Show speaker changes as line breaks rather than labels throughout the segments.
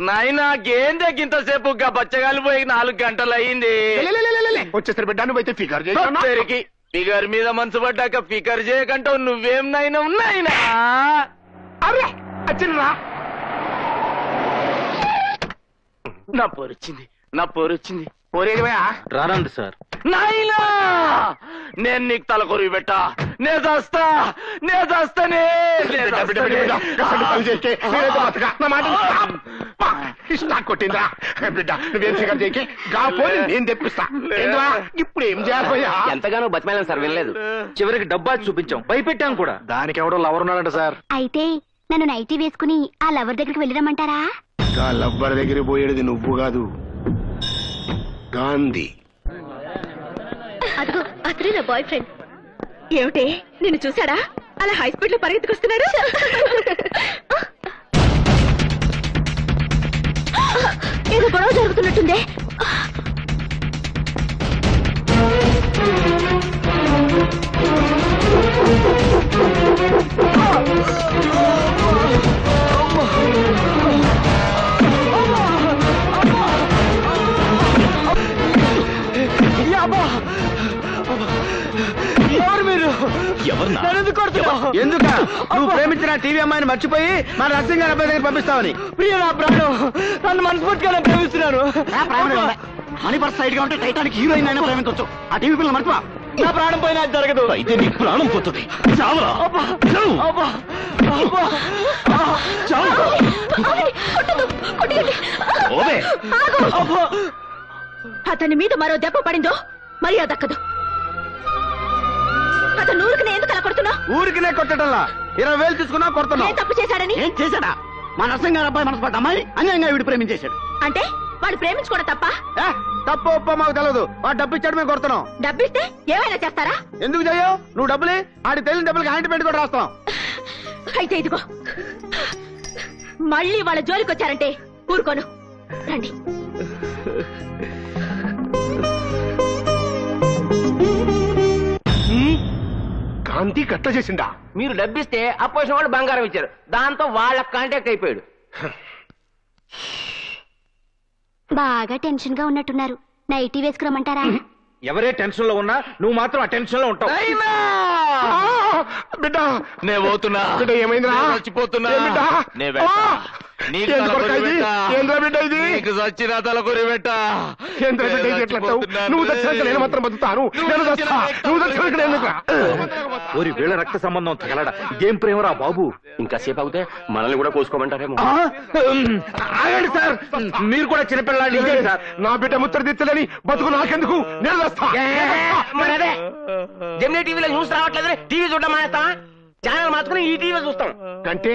నాయనా గేందే ఇంతసేపు బచ్చగాలి పోయి 4 గంటలు అయింది.
వచ్చేసరి బిడ్డ నువ్వైతే ఫిగర్ చేయి.
ఫిగర్ మీద మనసు పడ్డాక ఫిగర్ చేయకంటావు నువ్వేం నాయనా ఉన్నాయినా.
అరే వచ్చిండ్రా.
నా పోరొచ్చింది.
పోరేదివయా
రారండి సార్.
నాయనా నేను నీకు తలకొరి పెట్టా. నేను చేస్తానే.
కొట్టిందా బిడ్డ నువ్వేం ఫిగర్ చేయకే కాపోయి నేను తెప్పిస్తా. ఇప్పుడు ఏం చేయాలిపోయా?
ఎంతగానో బతిమాలను సార్, వినలేదు. చివరికి డబ్బా చూపించాం, భయపెట్టాం కూడా.
దానికి ఎవడో లవర్ ఉన్నాడంట సార్.
అయితే నన్ను నైటీ వేసుకుని ఆ లవర్ దగ్గరికి వెళ్ళిరమ్మంటారా?
ఆ లవ్వర్ దగ్గర పోయేది నువ్వు కాదు, గాంధీ.
అదిగో అతనే నా బాయ్ ఫ్రెండ్. ఏమిటి నిన్ను చూసాడా? అలా హై స్పీడ్ లో పరిగెత్తుకొస్తున్నాడు. ఏదో గొడవ జరుగుతున్నట్టుందే.
ఎవరు మీరు?
ఎందుక నువ్వు ప్రేమించిన టీవీ అమ్మాయిని మర్చిపోయి మన నర్సింగ్ గారి అబ్బాయి దగ్గర పంపిస్తావని?
ప్రియ నా ప్రాణం, నన్ను మనస్ఫూర్తిగా ప్రేమిస్తున్నాను.
మనీ పర్స్ సైడ్ గా ఉంటే టైటానిక్ హీరోయిన్ అయినా ప్రేమించవచ్చు. ఆ టీవీ పిల్లలు మర్చిపో.
నా ప్రాణం పోయినా జరగదు.
అయితే నీ ప్రాణం పోతుంది.
అతని మీద మరో దెబ్బ పడిందో మరి దక్కదు. అతను ఊరికి ఎందుకు అలా కొడుతున్నా?
ఊరికినే కొట్టడంలా 20,000 తీసుకున్నా కొడుతున్నా.
తప్పు చేశాడని?
ఏం చేశాడా? మా నర్సింగ్ గారి అబ్బాయి మనసు పడ్డ అమ్మాయి అన్యాయంగా వీడు ప్రేమించేశాడు.
అంటే వాడు ప్రేమించుకోవడం తప్ప?
తప్పు ఒప్ప మాకు తెలియదు. వాడు డబ్బు ఇచ్చాడు, మేము కొడుతున్నాం.
డబ్బిస్తే ఏమైనా చేస్తారా?
ఎందుకు చెయ్యవు? నువ్వు డబ్బులే ఆడి తెలియని డబ్బులకి హ్యాండ్ పెట్టి కూడా రాస్తాం.
అయితే ఇదిగో, మళ్ళీ వాళ్ళ జోలికి వచ్చారంటే ఊరుకోను. రండి.
గాంధీ గట్ల చేసిండా?
మీరు డబ్బిస్తే అపోజిషన్ వాళ్ళు బంగారం ఇచ్చారు, దాంతో వాళ్ళ కాంటాక్ట్ అయిపోయాడు.
బాగా టెన్షన్ గా ఉన్నట్టున్నారు. నైటీ వేసుకురమ్మంటారా?
ఎవరే టెన్షన్ లో ఉన్నా నువ్వు మాత్రం ఆ టెన్షన్ లో ఉంటావు.
బిడ్డ
నేను పోతున్నా.
బిడ్డ ఏమైందిరా?
చచ్చిపోతున్నా.
నీకు
చచ్చిన తలకొరి పెట్ట.
నువ్వు చచ్చినాక నేను మాత్రం బతుకుతాను. నువ్వు చచ్చినాక నేను.
ఓరి వీళ్ళ రక్త సంబంధం తగలడా? ఇదేం ప్రేమరా బాబు?
ఇంకా సేపు అవుతే మనల్ని కూడా కోసుకోమంటారేమో.
ఆగండి సార్, మీరు కూడా చిన్నపిల్లాడి సార్.
నా బిడ్డ ముత్తడి తెచ్చలేని బతుకు నాకెందుకు? నేను వస్తా.
జెమినీ టీవీలో న్యూస్ రావట్లేదు, టీవీ చూడడం మానేస్తా. ఛానల్ మార్చుకుని ఈ టీవీ చూస్తాం.
కంటే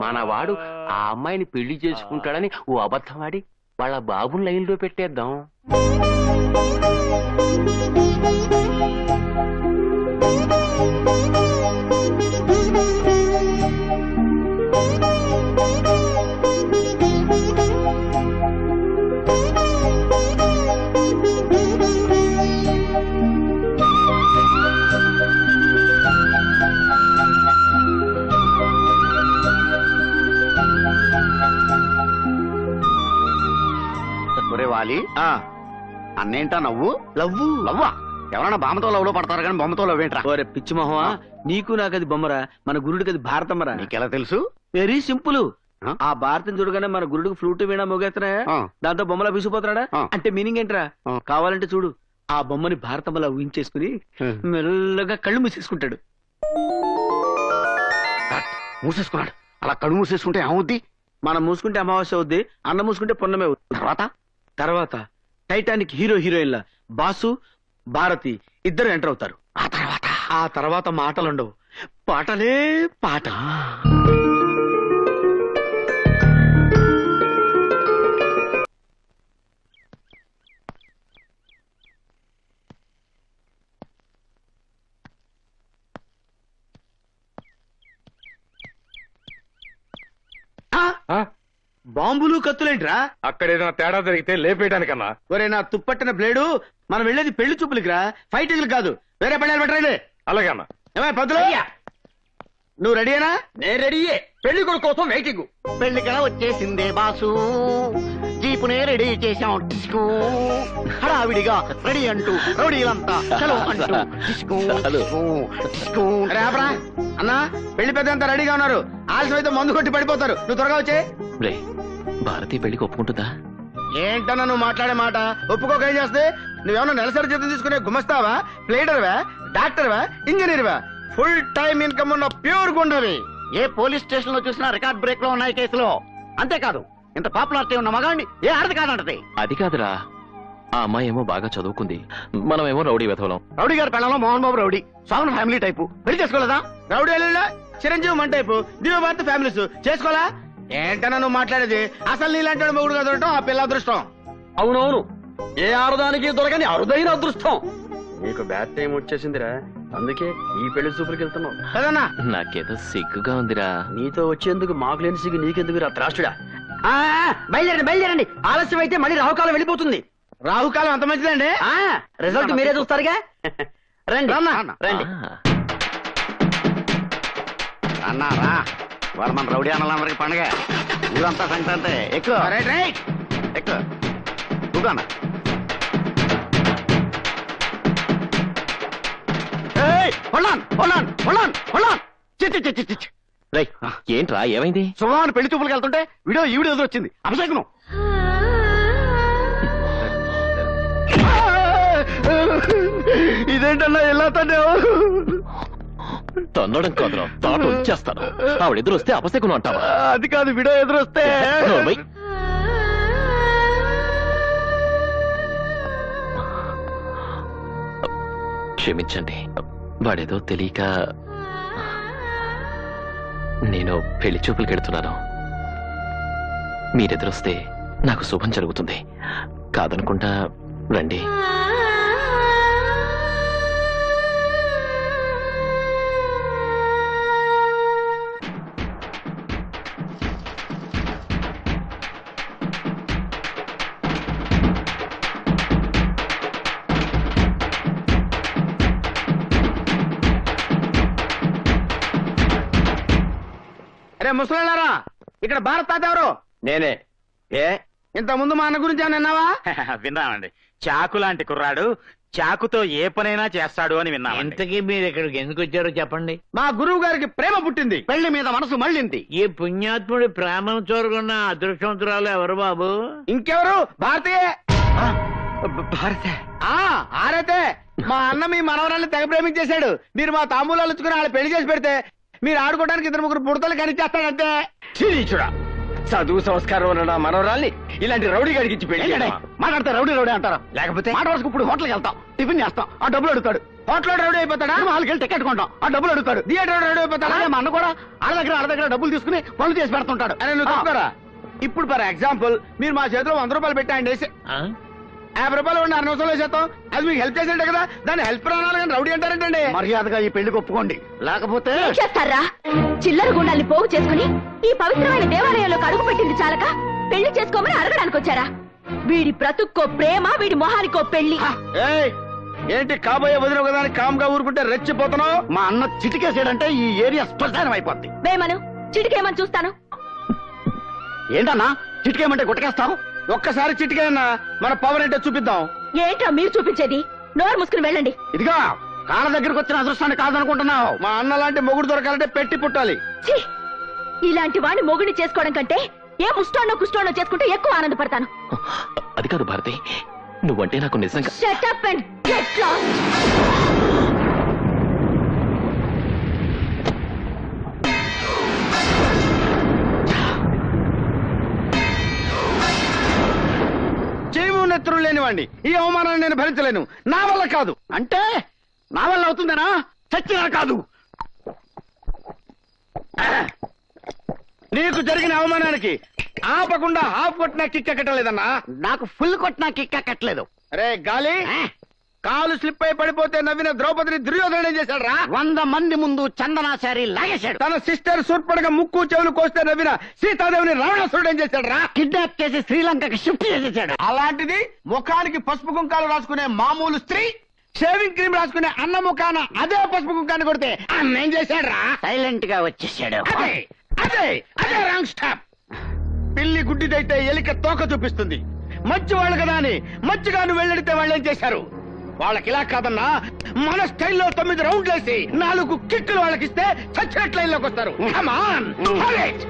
మనవాడు ఆ అమ్మాయిని పెళ్లి చేసుకుంటాడని ఓ అబద్ధం ఆడి వాళ్ళ బాబుని లైన్లో పెట్టేద్దాం.
అన్నేంటా నవ్వు? లవ్వా? ఎవరైనా బామ్మతో లవ్ లో పడతారు కానీ బొమ్మతో లవ్ ఏంట్రా?
ఓరే పిచ్చి మొహమా, నీకు నాకది బొమ్మరా, మన గురుడికి అది భారతమ్మరా.
నీకెలా తెలుసు?
Very simple. ఆ భారతం చూడగానే మన గురుడికి ఫ్లూట్ వీణా మోగేస్తున్నాయా, దాంతో బొమ్మలా విసిపోతున్నాడా అంటే మీనింగ్ ఏంట్రా? కావాలంటే చూడు, ఆ బొమ్మని భారతమ్మలా ఊహించేసుకుని మెల్లగా కళ్ళు మూసేసుకుంటాడు.
మూసేసుకున్నాడు. అలా కళ్ళు మూసేసుకుంటే ఏమవుద్ది?
మనం మూసుకుంటే అమావాస్య అవుద్ది, అన్నం మూసుకుంటే పొన్నమే అవుద్ది. తర్వాత టైటానిక్ హీరో హీరోయిన్ల బాసు భారతి ఇద్దరు ఎంటర్ అవుతారు. ఆ తర్వాత మాటలుండవు, పాటలే పాట. బాంబులు కత్తులేంట్రా?
అక్కడ ఏదైనా తేడా జరిగితే లేపేయడానికన్నా.
ఒరే నా తుప్పట్టిన బ్లేడు, మనం వెళ్ళేది పెళ్లి చూపులకి రా, ఫైటింగ్లు కాదు. వేరే పళ్ళాలు పెట్టరైతే
అలాగే అన్న.
ఏమై పద్దులు నువ్వు రెడీనా?
నేను రెడీయే, పెళ్లి కొడుకు కోసం వెయిటింగ్.
పెళ్లికల వచ్చేసిందే బాసు, జీపునే రెడీ చేశాం టిస్కు. హడావిడిగా రెడీ అంటూ రౌడీలంతా చలో అంటూ టిస్కు, టిస్కు, టిస్కు.
అరే ఆపరా అన్నా, పెళ్లి పెద్ద అంతా రెడీగా ఉన్నారు. ఆలస్యం అయితే మందు కొట్టి పడిపోతారు. నువ్వు త్వరగా వచ్చే.
రే భారతి పెళ్లికి ఒప్పుకుంటుందా?
ఏంటన్నా నువ్వు మాట్లాడే మాట? ఒప్పుకోక ఏం చేస్తే? నువ్వేమన్నా నెలసరి జీతం తీసుకునే గుమస్తావా, ప్లేడర్వా, డాక్టర్వా, ఇంజనీర్వా? ఫుల్ టైం ఇన్కమ్ ఉన్న ప్యూర్ గుండవి.
ఏ పోలీస్ స్టేషన్ లో చూసినా రికార్డ్ బ్రేక్ లో ఉన్నాయి కేసులో. అంతేకాదు ఇంత పాపులారిటీ ఉన్న మగాడిని ఏ ఆడది కాదంటది.
అది కాదురా, ఆ అమ్మాయి ఏమో బాగా చదువుకుంది, మనమేమో రౌడీ వెధవలం.
రౌడీ గారి పెళ్ళంలో Mohan Babu rowdy, Soman family type. పెళ్లి చేసుకోలేదా?
రౌడీ అల్లుళ్ళ చిరంజీవి మన టైపు, దివ్యభారతి ఫ్యామిలీస్ చేసుకోవాలా? ఏంటన్నా నువ్వు మాట్లాడేది? అసలు నీలాంటి మొగుడు కదలటం ఆ పిల్ల అదృష్టం.
అవునవును, ఏ ఆరుదానికి దొరకని అరుదైన అదృష్టం.
నీకు బ్యాడ్ టైం వచ్చేసిందిరా, అందుకే ఈ పెళ్లి చూపులకి వెళ్తున్నావు కదన్నా.
నాకేదో సిగ్గుగా ఉందిరా.
నీతో వచ్చేందుకు మాకు లేని సిగ్గు నీకెందుకు రా త్రాష్టుడా?
బయలుదేరండి బయలుదేరండి, ఆలస్యం అయితే మళ్ళీ రాహుకాలం వెళ్ళిపోతుంది.
రాహుకాలం అంత మంచిదండి.
రిజల్ట్ మీరే చూస్తారుగా. రండి రండి.
అన్నారా వాడు మన రౌడీ అన్నలందరికి పండగ, ఊరంతా సంక్రాంతి. ఎక్కువ ఎక్కువ కూకన్నా.
రేయ్ ఏంట్రా ఏమైంది?
శుభమాన్ పెళ్లి చూపులకు వెళ్తుంటే వీడియో ఈ వీడియో ఎదురొచ్చింది. అభిషేకం
ఇదేంటన్నా ఎలా తండ్రి?
తన్నడం కాదురా, తాట వచ్చేస్తాను. ఆవిడ ఎదురొస్తే అపశకును అంటావా?
అది కాదు, వీడియో ఎదురొస్తే.
నోర్మై. క్షమించండి, వాడేదో తెలియక. నేను పెళ్లి చూపులకు వెళ్తున్నాను. మీరెదురొస్తే నాకు శుభం జరుగుతుంది. కాదనుకుంటా రండి.
అరే ముసలారా, ఇక్కడ భారత్ తాత ఎవరు?
నేనే. ఏ
ఇంత ముందు మా అన్న గురించి ఏమన్నా విన్నావా?
విన్నామండి. చాకు లాంటి కుర్రాడు, చాకుతో ఏ పనైనా చేస్తాడు అని విన్నామండి.
ఇంతకీ మీరు ఇక్కడికి ఎందుకు వచ్చారో చెప్పండి.
మా గురువు గారికి ప్రేమ పుట్టింది,
పెళ్లి మీద మనసు మళ్ళింది.
ఈ పుణ్యాత్ముడి ప్రేమను చూరుకున్న అదృష్టవంతురాలు ఎవరు బాబు?
ఇంకెవరు? భారతీయ.
భారతే.
ఆరైతే మా అన్న మీ మనవరాన్ని తెగ ప్రేమించేశాడు. మీరు మా తాంబూలాలు ఇచ్చుకుని వాళ్ళు పెళ్లి చేసి పెడితే మీరు ఆడుకోవడానికి ఇద్దరు ముగ్గురు పుడతలు కనిచేస్తాడంతే.
చూడా, చదువు సంస్కారం ఉన్న నా మనవరాల్ని ఇలాంటి రౌడీ గడికి ఇచ్చి పెళ్లి చేయడమా?
మాట్లాడితే రౌడీ రౌడీ అంటారు.
లేకపోతే
మాట వరకు ఇప్పుడు హోటల్కి వెళ్తాం, టిఫిన్ చేస్తాం, ఆ డబ్బులు అడుగుతాడు.
హోటల్ రౌడీ అయిపోతాడా?
హాల్కి వెళ్ళి టికెట్ కొంటాం, ఆ డబ్బులు అడుగుతాడు.
థియేటర్ రౌడీ అయిపోతాడా?
అలాగే మా అన్న కూడా ఆడ దగ్గర డబ్బులు తీసుకుని పనులు చేసి పెడుతుంటాడు.
అరే నువ్వు తప్పుకోరా. ఇప్పుడు ఫర్ ఎగ్జాంపుల్ మీరు మా చేతిలో 100 రూపాయలు పెట్టాయండి,
ఆ?
50 రూపాయలు 6 నిమిషాలు వేసేస్తాం. అది మీకు హెల్ప్ చేసేట కదా, దాన్ని హెల్ప్ రావాలి కానీ రౌడీ అంటారంటండి.
మర్యాదగా ఈ పెళ్లికి ఒప్పుకోండి, లేకపోతే
ఏం చేస్తారా? చిల్లర గుండాల్ని పోగు చేసుకుని ఈ పవిత్రమైన దేవాలయంలోకి అడుగు పెట్టింది చాలక పెళ్లి చేసుకోమని అడగడానికి వచ్చారా? వీడి బ్రతుక్కో ప్రేమ, వీడి మొహానికో పెళ్లి.
ఏయ్, ఏంటి కాబోయే వదిన ఒకదానికి కామ్గా ఊరుకుంటే రెచ్చిపోతున్నావు?
మా అన్న చిటికేసాడంటే ఈ ఏరియా శ్మశానం అయిపోద్ది.
వేమను చిటికేమని చూస్తాను.
ఏంటన్నా చిటికేయమంటే గుట్టకేస్తావు?
ఒక్కసారి చిటికేయన్నా మన పవర్ ఏంటో చూపిద్దాం.
ఏంట్రా మీరు చూపించేది? నోరు మూసుకుని వెళ్ళండి.
ఇదిగా కాళ్ళ దగ్గరకు వచ్చిన అదృష్టాన్ని కాదనుకుంటున్నావు.
మా అన్న లాంటి మొగుడు దొరకాలంటే పెట్టి పుట్టాలి.
ఛీ! ఇలాంటి వాడిని మొగుడిని చేసుకోవడం కంటే ఏ ముష్టోన్నో కుష్టోన్నో చేసుకుంటే ఎక్కువ ఆనందపడతాను.
అది కాదు భారతి, నువ్వంటే నాకు నిజంగా.
Shut up and get lost.
చెవు నెత్తురు లేనివాడిని ఈ అవమానాన్ని నేను భరించలేను. నా వల్ల కాదు.
అంటే నా వల్ల అవుతుందనా? చచ్చినా కాదు.
నీకు జరిగిన అవమానానికి ఆపకుండా హాఫ్ కొట్టినా కిక్ ఎక్కటలేదన్నా.
నాకు ఫుల్ కొట్టినా కిక్క కట్టలేదు.
అరే గాలి, కాలు స్లిప్ అయి పడిపోతే నవ్విన ద్రౌపదిని దుర్యోధనుడు ఏం చేశాడు రా?
100 మంది ముందు చందనాచారి లాగేశాడు.
తన సిస్టర్ సూర్పడగా ముక్కు చెవులు కోస్తే నవ్విన సీతాదేవిని రావణాసురుడు ఏం చేశాడు రా?
కిడ్నాప్ చేసి శ్రీలంకకి షిఫ్ట్ చేసేసాడు.
అలాంటిది ముఖానికి పసుపు కుంకాలు రాసుకునే మామూలు స్త్రీ షేవింగ్ క్రీమ్ రాసుకునే అన్న ముఖాన అదే పసుపు కుంకాన్ని కొడితే అన్న ఏం చేశాడు రా?
సైలెంట్ గా వచ్చేసాడు.
అదే అదే అదే రాంగ్ స్టాప్. పిల్లి గుడ్డిదైతే ఎలిక తోక చూపిస్తుంది. మంచి వాళ్ళు కదా అని మంచిగా నువ్వు వెళ్ళడితే వాళ్ళు ఏం చేశారు? వాళ్ళకి ఇలా కాదన్నా, మన స్టైల్లో 9 రౌండ్లు వేసి 4 కిక్కులు వాళ్ళకిస్తే చచ్చినట్టు లైన్లోకి వస్తారు. Come on, hold it.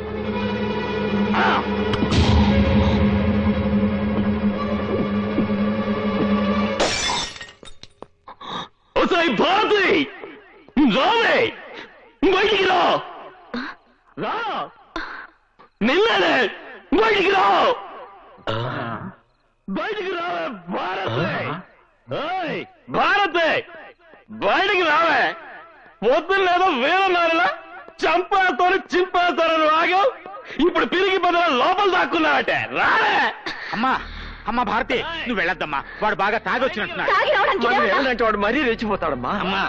Bharati రావే, బయటికి రా, రా, నిన్ననే బయటికి రా, బయటికి రా భారతి, బయటికి రావే. పొద్దున్న లేదో వేరన్నారులా చంపేస్తాను చింపేస్తారని వాగావు, ఇప్పుడు పిరిగి బదులు లోపల దాక్కున్నావటే. రావే.
అమ్మా భారతి, నువ్వు వెళ్ళొద్దమ్మా, వాడు బాగా తాగొచ్చినట్టున్నాడు.
తాగి రావడానికి ఇదేమిటా?
ఏమంటే వాడు మరీ రెచ్చిపోతాడమ్మా.
అమ్మా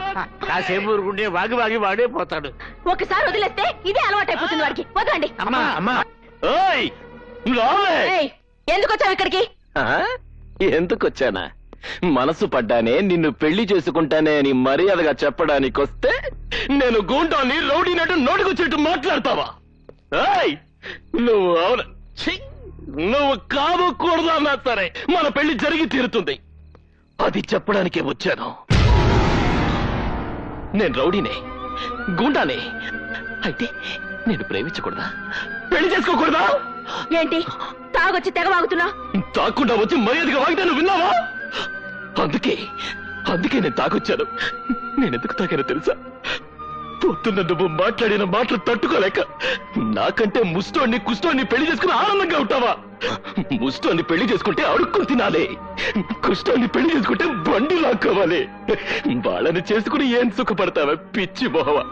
కాసేపు ఊరుకుంటే వాగి వాడే పోతాడు.
ఒకసారి వదిలేస్తే ఇదే అలవాటైపోతుంది వాడికి. వదలండి.
అమ్మా
ఓయ్ రావే.
ఏయ్, ఎందుకు వచ్చావు ఇక్కడికి?
ఎందుకు వచ్చానా? మనసు పడ్డానే నిన్ను పెళ్లి చేసుకుంటానే అని మర్యాదగా చెప్పడానికొస్తే నేను గూండాన్ని రౌడీనట్టు నోటుకొచ్చేట్టు మాట్లాడతావా? ఏయ్, నువ్వు అవును, ఛీ, నువ్వు కాదు కూడదు అన్నా సరే మన పెళ్లి జరిగి తీరుతుంది. అది చెప్పడానికే వచ్చాను. నేను రౌడీనే, గూండానే అయితే నేను ప్రేమించకూడదా? పెళ్లి చేసుకోకూడదా?
ఏంటి తాగొచ్చి తెగ వాగుతున్నా?
తాకుండా వచ్చి మర్యాదగా వాగితే నువ్వు విన్నావా? అందుకే నేను తాగొచ్చాను. నేనెందుకు తాగానో తెలుసా? పొద్దున్న నువ్వు మాట్లాడిన మాటలు తట్టుకోలేక నాకంటే ముష్టోన్ని కుష్టోన్ని పెళ్లి చేసుకుని ఆనందంగా ఉంటావా? ముష్టోన్ని పెళ్లి చేసుకుంటే అడుక్కుని తినాలి, కుష్టోన్ని పెళ్లి చేసుకుంటే బండి లాక్కోవాలి. వాళ్ళని చేసుకుని ఏం సుఖపడతావా పిచ్చి మొహవా?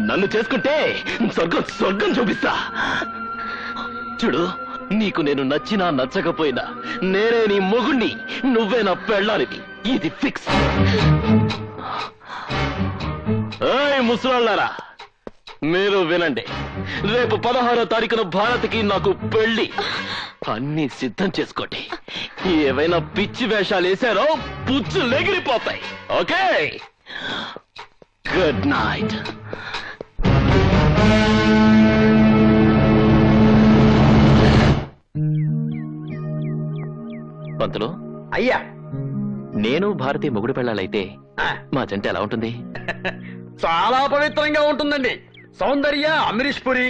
నన్ను చేసుకుంటే స్వర్గం చూపిస్తా. చూడు, నీకు నేను నచ్చినా నచ్చకపోయినా నేనే నీ మొగుణ్ణి, నువ్వే నా పెళ్ళానిది. ఇది ఫిక్స్. ఏయ్ ముసలాళ్ళారా, మీరు వినండి. రేపు 16వ తారీఖున భారత్కి నాకు పెళ్లి. అన్ని సిద్ధం చేసుకోండి. ఏవైనా పిచ్చి వేషాలు వేశారో పుచ్చులు ఎగిరిపోతాయి. Okay, good night. పంతులు
అయ్యా,
నేను భారతి మొగుడు పెళ్ళాలైతే మా జంట ఎలా ఉంటుంది?
చాలా పవిత్రంగా ఉంటుందండి. సౌందర్య అమరీష్ పురి,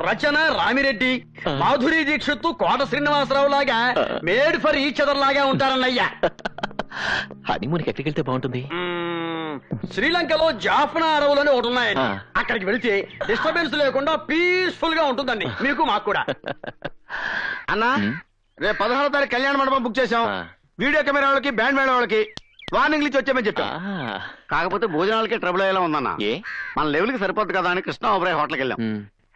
రచన రామిరెడ్డి, మాధురి దీక్షిత్, కోట శ్రీనివాసరావు లాగా మేడ్ ఫర్ ఈచ్ అదర్ లాగా ఉంటారన్నయ్యా.
హనీమూన్కి ఎక్కడికి వెళ్తే బాగుంటుంది?
శ్రీలంకలో జాఫ్నా అడవులని ఒకటి ఉన్నాయండి. అక్కడికి వెళితే డిస్టర్బెన్స్ లేకుండా పీస్ఫుల్ గా ఉంటుందండి, మీకు మాకు కూడా. అన్నా, రేపు 16వ తారీఖు కళ్యాణ మండపం బుక్ చేశాం. వీడియో కెమెరా వాళ్ళకి, బ్యాండ్ మేళ వాళ్ళకి వార్నింగ్ ఇచ్చి వచ్చామని చెప్పా. కాకపోతే భోజనాలకే ట్రబుల్ అయ్యేలా ఉందన్న. మన లెవెల్ కి సరిపోద్ది కదా అని కృష్ణ ఓబ్రాయ్ హోటల్కి వెళ్ళాం.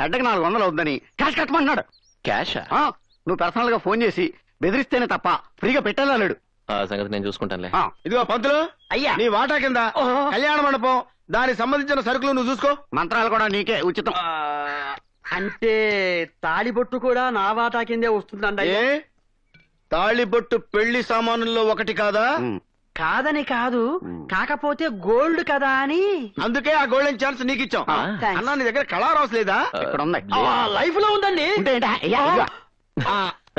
హెడ్కి 400 అవుద్దని క్యాష్ కట్టమన్నాడు.
క్యాష్?
నువ్వు పర్సనల్ గా ఫోన్ చేసి బెదిరిస్తేనే తప్ప ఫ్రీగా పెట్టాలన్నాడు.
ఆ సంగతి నేను చూసుకుంటానులే.
ఇదిగో పంతులు, అయ్యా, నీ వాటా కింద కళ్యాణ మండపం, దానికి సంబంధించిన సరుకులు నువ్వు చూసుకో. మంత్రాలు కూడా నీకే ఉచితం. అంటే తాళిబొట్టు కూడా నా వాటా కిందే వస్తుందండి. తాళిబొట్టు పెళ్లి సామానుల్లో ఒకటి కాదా? కాదని కాదు, కాకపోతే గోల్డ్ కదా అని. అందుకే ఆ గోల్డెన్ ఛాన్స్ నీకు ఇచ్చాం. అన్నా, నీ దగ్గర కలర్ హౌస్ లేదా? ఇక్కడ ఉంది, లైఫ్ లో ఉందండి.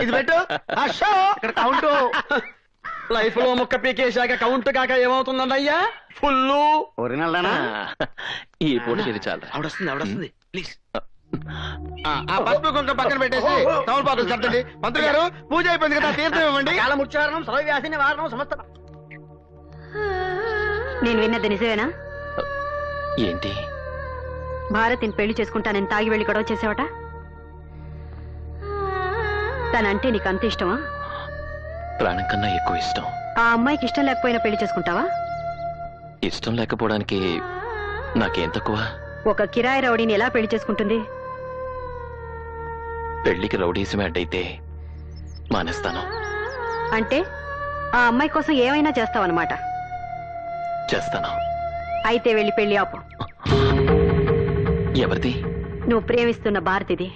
ఇది పెట్టు. ఇక్కడ కౌంట్ లైఫ్ లో ముక్క పీకేశాక కౌంట్ కాక ఏమవుతుందండి అయ్యా? Full original.
ఈ పూట ఇది చాలు.
ఆవిడొస్తుంది ప్లీజ్. ఆ పసుపు కుంక పక్కన పెట్టేసి తమలపాకులు చట్టండి. మంత్రి గారు, పూజ అయిపోయింది కదా, తీర్థం ఇవ్వండి. కాలముచ్చారణం, సర్వవ్యాసిని వారణం సమస్త.
నేను విన్నది నిజమేనా?
ఏంటి?
భారతిని పెళ్లి చేసుకుంటానని తాగి వెళ్లి గొడవ చేసావట. తనంటే నీకు అంత ఇష్టమా?
ప్రాణం కన్నా ఎక్కువ ఇష్టం.
ఆ అమ్మాయికి ఇష్టం లేకపోయినా పెళ్లి చేసుకుంటావా?
ఇష్టం లేకపోవడానికి నాకేం తక్కువ?
ఒక కిరాయి రౌడీని ఎలా పెళ్లి చేసుకుంటుంది?
పెళ్లికి రౌడీసమే అడ్డైతే మానేస్తాను.
అంటే ఆ అమ్మాయి కోసం ఏమైనా చేస్తావన్నమాట.
చేస్తాను.
అయితే వెళ్ళి పెళ్లి ఆపు.
ఎవరిది?
నువ్వు ప్రేమిస్తున్న భారతిది.